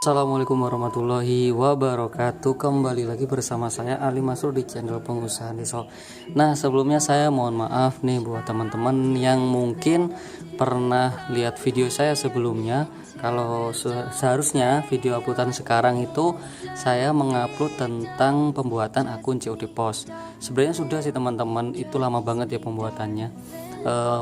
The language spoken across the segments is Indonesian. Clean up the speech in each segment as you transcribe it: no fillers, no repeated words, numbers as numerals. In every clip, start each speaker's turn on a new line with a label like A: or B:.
A: Assalamualaikum warahmatullahi wabarakatuh. Kembali lagi bersama saya Ali Masrur di channel Pengusaha Desa. Nah, sebelumnya saya mohon maaf nih buat teman-teman yang mungkin pernah lihat video saya sebelumnya. Kalau seharusnya video uploadan sekarang itu saya mengupload tentang pembuatan akun COD Pos. Sebenarnya sudah sih teman-teman, itu lama banget ya pembuatannya.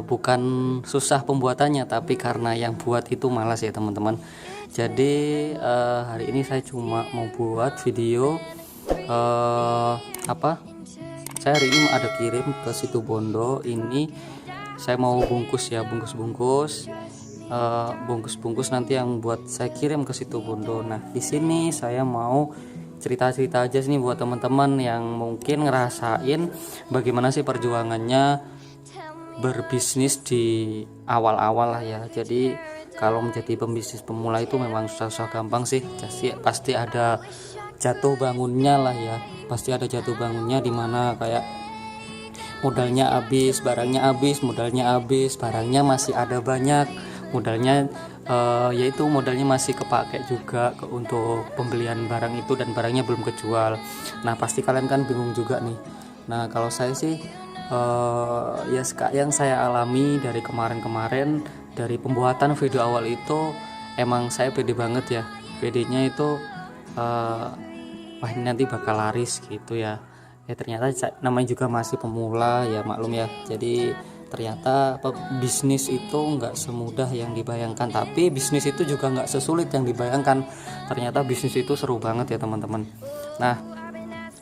A: Bukan susah pembuatannya, tapi karena yang buat itu malas ya teman-teman. Jadi hari ini saya cuma mau buat video saya hari ini ada kirim ke situ Bondo. Ini saya mau bungkus ya, bungkus nanti yang buat saya kirim ke situ Bondo. Nah, di sini saya mau cerita-cerita aja nih buat teman-teman yang mungkin ngerasain bagaimana sih perjuangannya berbisnis di awal-awal lah ya. Jadi kalau menjadi pembisnis pemula itu memang susah-susah gampang sih. Pasti ada jatuh bangunnya lah ya. Pasti ada jatuh bangunnya, dimana kayak modalnya habis, barangnya habis, modalnya habis, barangnya masih ada banyak, modalnya yaitu modalnya masih kepake juga untuk pembelian barang itu dan barangnya belum kejual. Nah, pasti kalian kan bingung juga nih. Nah, kalau saya sih yang saya alami dari kemarin dari pembuatan video awal itu, emang saya pede banget ya. Pedenya itu wah ini nanti bakal laris gitu ya. Ternyata namanya juga masih pemula ya, maklum ya. Jadi ternyata bisnis itu nggak semudah yang dibayangkan, tapi bisnis itu juga nggak sesulit yang dibayangkan. Ternyata bisnis itu seru banget ya teman-teman. Nah,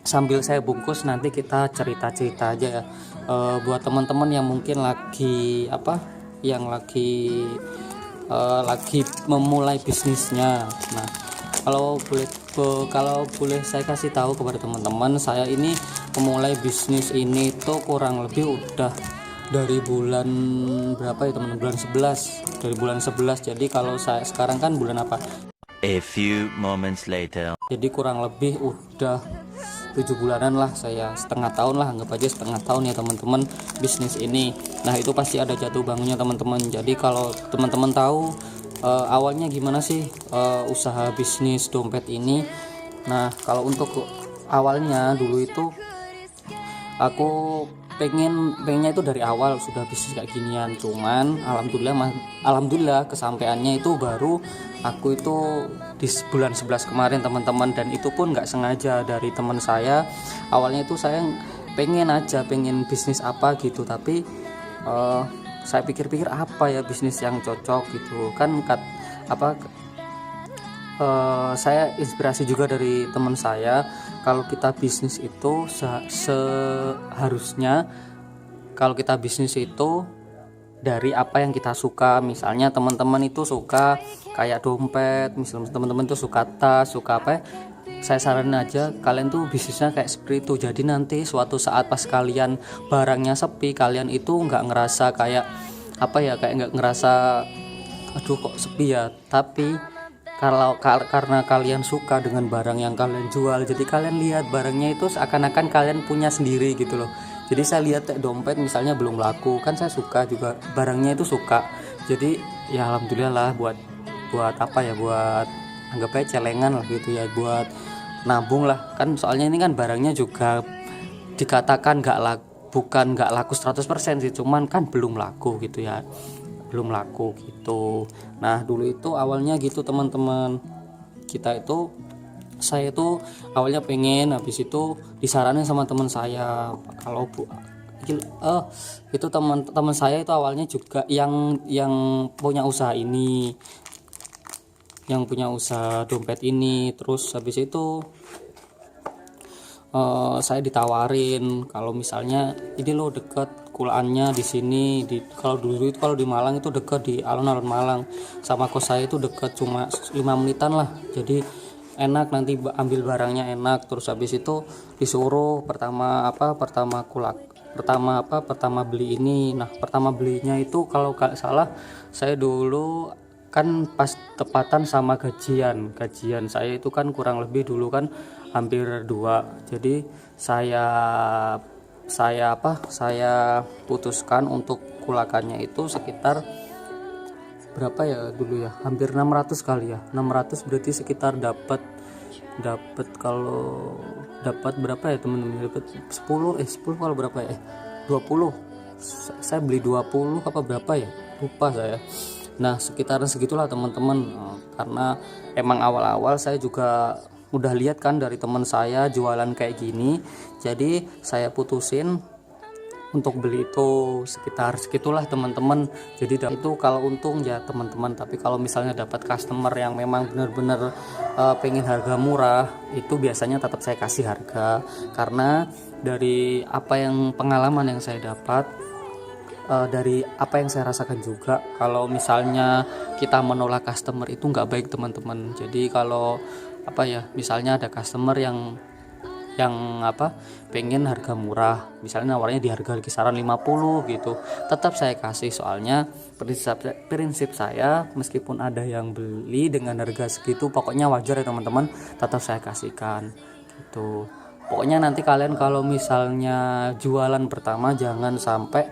A: sambil saya bungkus nanti kita cerita-cerita aja ya, buat teman-teman yang mungkin lagi lagi memulai bisnisnya. Nah, kalau boleh saya kasih tahu kepada teman-teman, saya ini memulai bisnis ini tuh kurang lebih udah dari bulan berapa ya teman-teman, bulan 11, dari bulan 11. Jadi kalau saya sekarang kan bulan apa,
B: A few moments later.
A: jadi kurang lebih udah 7 bulanan lah, saya setengah tahun lah, anggap aja setengah tahun ya teman-teman bisnis ini. Nah, itu pasti ada jatuh bangunnya teman-teman. Jadi kalau teman-teman tahu awalnya gimana sih usaha bisnis dompet ini. Nah, kalau untuk awalnya dulu itu aku pengennya itu dari awal sudah bisnis kayak ginian. Cuman alhamdulillah kesampaiannya itu baru aku itu di bulan 11 kemarin teman-teman, dan itu pun nggak sengaja dari teman saya. Awalnya itu saya pengen bisnis apa gitu, tapi saya pikir-pikir apa ya bisnis yang cocok gitu kan, saya inspirasi juga dari teman saya. Kalau kita bisnis itu seharusnya kalau kita bisnis itu dari apa yang kita suka. Misalnya teman-teman itu suka kayak dompet, misalnya teman-teman itu suka tas, suka apa ya, saya saranin aja kalian tuh bisnisnya kayak seperti itu. Jadi nanti suatu saat pas kalian barangnya sepi, kalian itu nggak ngerasa kayak kayak nggak ngerasa aduh kok sepi ya. Tapi karena kalian suka dengan barang yang kalian jual, jadi kalian lihat barangnya itu seakan-akan kalian punya sendiri gitu loh. Jadi saya lihat dompet misalnya belum laku, kan saya suka juga barangnya itu suka. Jadi ya alhamdulillah lah, buat buat anggap aja celengan lah gitu ya, buat nabung lah kan. Soalnya ini kan barangnya juga dikatakan bukan nggak laku 100% sih, cuman kan belum laku gitu ya, belum laku gitu. Nah, dulu itu awalnya gitu teman-teman. Saya itu awalnya pengen, habis itu disaranin sama teman saya kalau itu teman-teman saya itu awalnya juga yang punya usaha ini, yang punya usaha dompet ini. Terus habis itu saya ditawarin kalau misalnya ini lo deket kulaannya di sini, kalau dulu itu kalau di Malang itu deket, di alun-alun Malang, sama kos saya itu deket, cuma 5 menitan lah. Jadi enak, nanti ambil barangnya enak. Terus habis itu disuruh pertama beli ini. Nah, pertama belinya itu kalau gak salah saya dulu kan pas tepatan sama gajian saya itu kan kurang lebih dulu kan hampir 2. Jadi saya putuskan untuk kulakannya itu sekitar berapa ya dulu ya, hampir 600 kali ya, 600 berarti sekitar dapat kalau dapat berapa ya teman-teman, dapat 10 kalau berapa ya 20, saya beli 20 apa berapa ya, lupa saya. Nah sekitaran segitulah teman-teman. Karena emang awal-awal saya juga udah lihat kan dari teman saya jualan kayak gini, jadi saya putusin untuk beli itu sekitar segitulah teman-teman. Jadi itu kalau untung ya teman-teman, tapi kalau misalnya dapat customer yang memang benar-benar pengen harga murah, itu biasanya tetap saya kasih harga, karena dari apa yang pengalaman yang saya dapat, dari apa yang saya rasakan juga, kalau misalnya kita menolak customer itu nggak baik teman-teman. Jadi kalau misalnya ada customer yang pengen harga murah, misalnya nawarnya di harga kisaran 50 gitu, tetap saya kasih, soalnya prinsip saya meskipun ada yang beli dengan harga segitu, pokoknya wajar ya teman-teman, tetap saya kasihkan gitu. Pokoknya nanti kalian kalau misalnya jualan pertama jangan sampai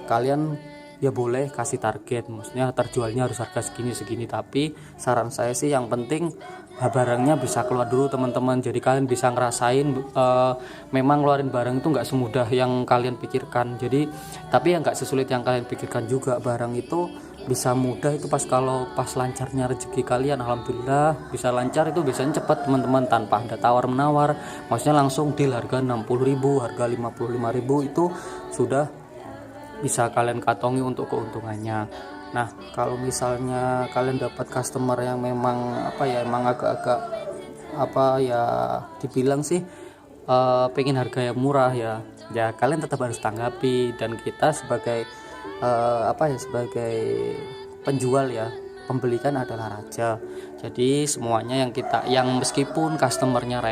A: kalian ya boleh kasih target, maksudnya terjualnya harus harga segini, tapi saran saya sih yang penting barangnya bisa keluar dulu teman-teman. Jadi kalian bisa ngerasain memang ngeluarin barang itu nggak semudah yang kalian pikirkan. Jadi tapi ya nggak sesulit yang kalian pikirkan juga. Barang itu bisa mudah itu kalau pas lancarnya rezeki kalian, alhamdulillah bisa lancar itu biasanya cepat teman-teman, tanpa ada tawar menawar, maksudnya langsung deal harga 60.000, harga 55.000 itu sudah bisa kalian kantongi untuk keuntungannya. Nah kalau misalnya kalian dapat customer yang memang emang agak-agak dibilang sih pengen harga yang murah ya kalian tetap harus tanggapi. Dan kita sebagai sebagai penjual ya, pembeli kan adalah raja. Jadi semuanya yang meskipun customernya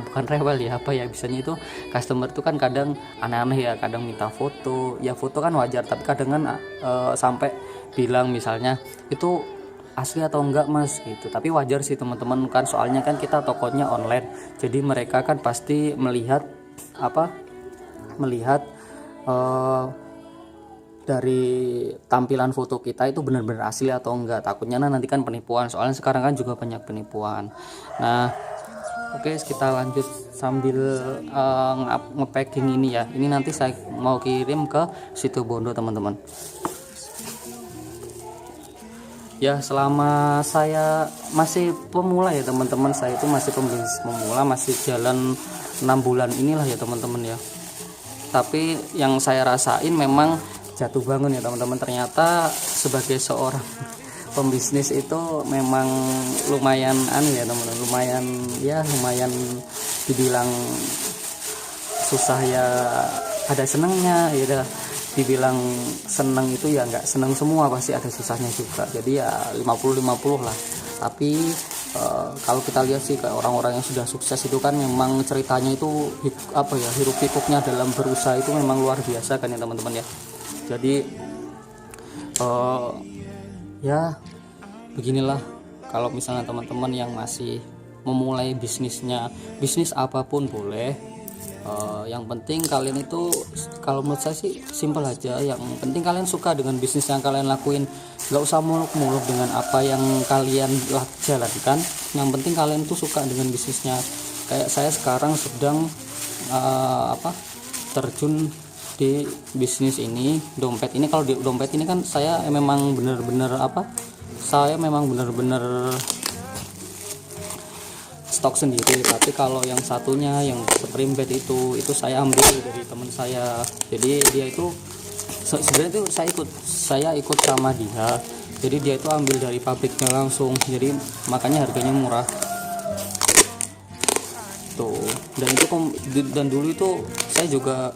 A: bukan rewel ya, biasanya itu customer itu kan kadang aneh-aneh ya, kadang minta foto kan wajar, tapi kadang kan sampai bilang misalnya itu asli atau enggak mas gitu. Tapi wajar sih teman-teman, kan soalnya kan kita tokonya online, jadi mereka kan pasti melihat dari tampilan foto kita itu benar-benar asli atau enggak. Takutnya nanti kan penipuan, soalnya sekarang kan juga banyak penipuan. Nah oke, kita lanjut sambil nge-packing ini ya. Ini nanti saya mau kirim ke Situbondo teman-teman. Ya selama saya masih pemula ya teman-teman, saya itu masih pembisnis pemula, masih jalan 6 bulan inilah ya teman-teman ya. Tapi yang saya rasain memang jatuh bangun ya teman-teman. Ternyata sebagai seorang pembisnis itu memang lumayan ya teman-teman, lumayan dibilang susah ya, ada senangnya ya, dibilang senang itu ya nggak senang semua, pasti ada susahnya juga. Jadi ya 50-50 lah. Tapi kalau kita lihat sih kayak orang-orang yang sudah sukses itu kan memang ceritanya itu hiruk pikuknya dalam berusaha itu memang luar biasa kan ya teman-teman ya. Jadi ya beginilah, kalau misalnya teman-teman yang masih memulai bisnis apapun boleh. Yang penting kalian itu, kalau menurut saya sih simpel aja, yang penting kalian suka dengan bisnis yang kalian lakuin, nggak usah muluk-muluk dengan apa yang kalian jalankan. Yang penting kalian tuh suka dengan bisnisnya. Kayak saya sekarang sedang terjun di bisnis ini, dompet ini. Kalau di dompet ini kan saya memang bener-bener stok sendiri, tapi kalau yang satunya yang Streambet itu saya ambil dari teman saya. Jadi dia itu sebenarnya itu saya ikut sama dia, jadi dia itu ambil dari pabriknya langsung, jadi makanya harganya murah tuh. Dan dulu itu saya juga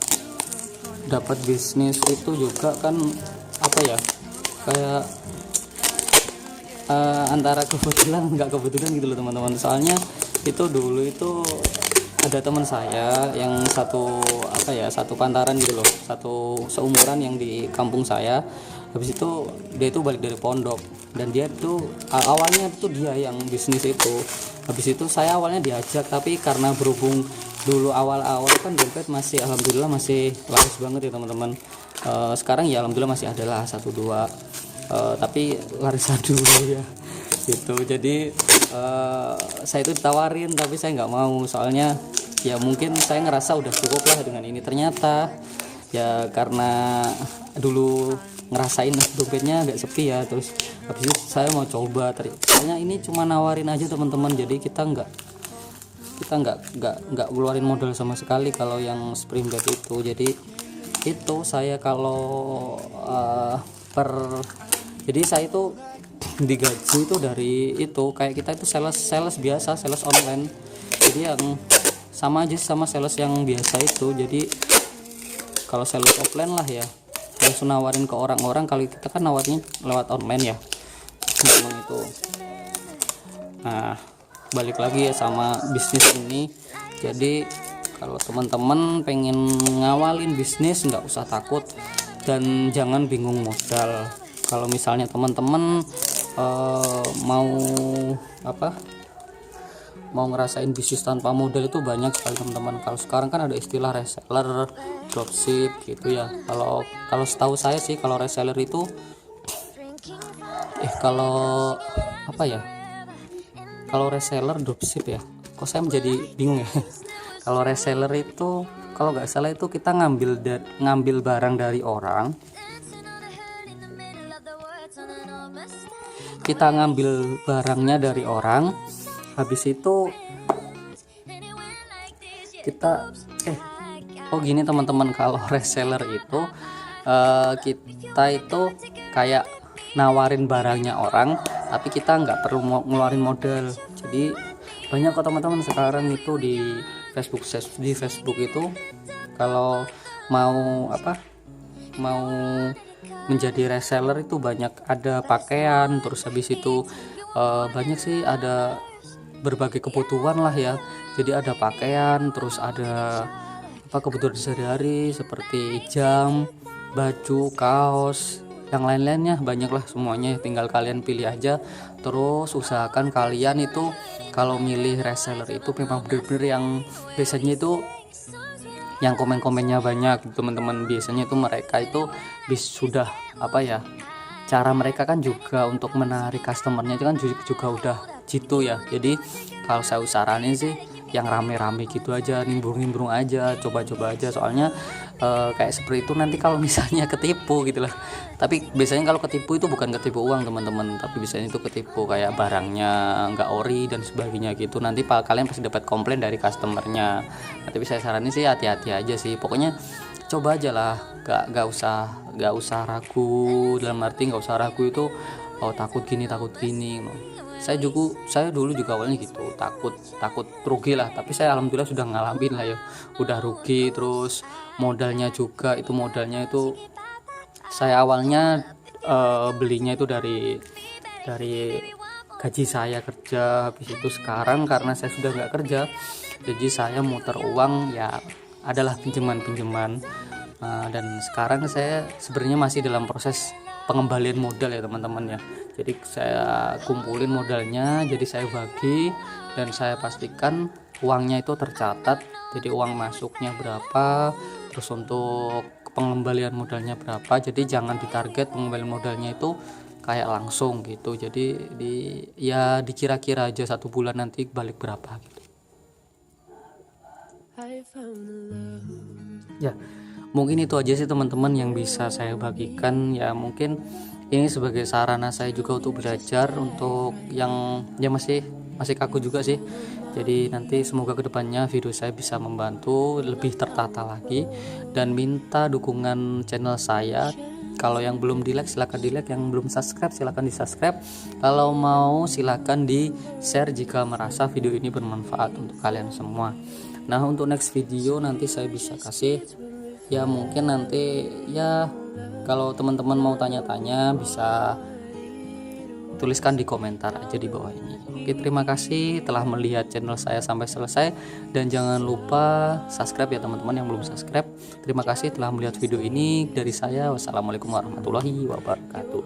A: dapat bisnis itu juga kan kayak antara kebetulan nggak kebetulan gitu loh teman-teman. Soalnya itu dulu itu ada teman saya yang satu pantaran gitu loh, satu seumuran yang di kampung saya. Habis itu dia itu balik dari pondok, dan dia tuh awalnya tuh dia yang bisnis itu. Habis itu saya awalnya diajak, tapi karena berhubung dulu awal-awal kan dompet masih alhamdulillah masih laris banget ya teman-teman. Sekarang ya alhamdulillah masih adalah 1-2. tapi larisan dulu ya gitu. Jadi saya itu ditawarin tapi saya nggak mau, soalnya ya mungkin saya ngerasa udah cukup lah dengan ini. Ternyata ya karena dulu ngerasain dompetnya agak sepi ya, terus habis itu saya mau coba, soalnya ini cuma nawarin aja teman-teman, jadi kita nggak ngeluarin modal sama sekali kalau yang Spring Bed itu. Jadi itu saya kalau jadi saya itu digaji itu dari itu, kayak kita itu sales biasa, sales online, jadi yang sama aja sama sales yang biasa itu. Jadi kalau sales offline lah ya, langsung nawarin ke orang-orang, kalau kita kan nawarnya lewat online ya memang itu. Nah balik lagi ya sama bisnis ini, jadi kalau teman-teman pengen ngawalin bisnis nggak usah takut dan jangan bingung modal. Kalau misalnya teman-teman mau ngerasain bisnis tanpa modal itu banyak sekali teman-teman. Kalau sekarang kan ada istilah reseller, dropship gitu ya. Kalau setahu saya sih kalau reseller itu kalau reseller dropship ya, kok saya menjadi bingung ya. Kalau reseller itu kalau nggak salah itu kita ngambil barang dari orang, kita ngambil barangnya dari orang, habis itu kita gini teman-teman, kalau reseller itu kita itu kayak nawarin barangnya orang tapi kita nggak perlu ngeluarin modal. Jadi banyak kok teman-teman sekarang itu di Facebook itu kalau mau menjadi reseller itu banyak, ada pakaian, terus habis itu banyak sih, ada berbagai kebutuhan lah ya. Jadi ada pakaian, terus ada kebutuhan sehari-hari seperti jam, baju, kaos, yang lain-lainnya banyak lah semuanya, tinggal kalian pilih aja. Terus usahakan kalian itu kalau milih reseller itu memang bener-bener yang biasanya itu yang komen-komennya banyak teman-teman. Biasanya itu mereka itu sudah cara mereka kan juga untuk menarik customernya itu kan juga udah gitu ya. Jadi kalau saya saranin sih yang rame-rame gitu aja, nimbrung-nimbrung aja, coba-coba aja, soalnya kayak seperti itu nanti kalau misalnya ketipu gitu lah. Tapi biasanya kalau ketipu itu bukan ketipu uang teman-teman, tapi biasanya itu ketipu kayak barangnya nggak ori dan sebagainya gitu. Nanti kalian pasti dapat komplain dari customernya. Nah, tapi saya saranin sih hati-hati aja sih, pokoknya coba aja lah, nggak usah ragu. Dalam arti nggak usah ragu itu takut gini. Saya dulu juga awalnya gitu, takut rugi lah, tapi saya alhamdulillah sudah ngalamin lah ya, udah rugi. Terus modalnya itu saya awalnya belinya itu dari gaji saya kerja. Habis itu sekarang karena saya sudah nggak kerja, jadi saya muter uang ya, adalah pinjaman. Dan sekarang saya sebenarnya masih dalam proses pengembalian modal ya teman-teman ya. Jadi saya kumpulin modalnya, jadi saya bagi dan saya pastikan uangnya itu tercatat. Jadi uang masuknya berapa, terus untuk pengembalian modalnya berapa. Jadi jangan ditarget pengembalian modalnya itu kayak langsung gitu. Jadi dikira-kira aja 1 bulan nanti balik berapa gitu. Ya, mungkin itu aja sih teman-teman yang bisa saya bagikan ya. Mungkin ini sebagai sarana saya juga untuk belajar, untuk yang masih kaku juga sih. Jadi nanti semoga kedepannya video saya bisa membantu lebih tertata lagi, dan minta dukungan channel saya. Kalau yang belum di like silahkan di like, yang belum subscribe silahkan di subscribe, kalau mau silahkan di share jika merasa video ini bermanfaat untuk kalian semua. Nah untuk next video nanti saya bisa kasih ya, mungkin nanti ya kalau teman-teman mau tanya-tanya bisa tuliskan di komentar aja di bawah ini. Oke, terima kasih telah melihat channel saya sampai selesai, dan jangan lupa subscribe ya teman-teman yang belum subscribe. Terima kasih telah melihat video ini dari saya. Wassalamualaikum warahmatullahi wabarakatuh.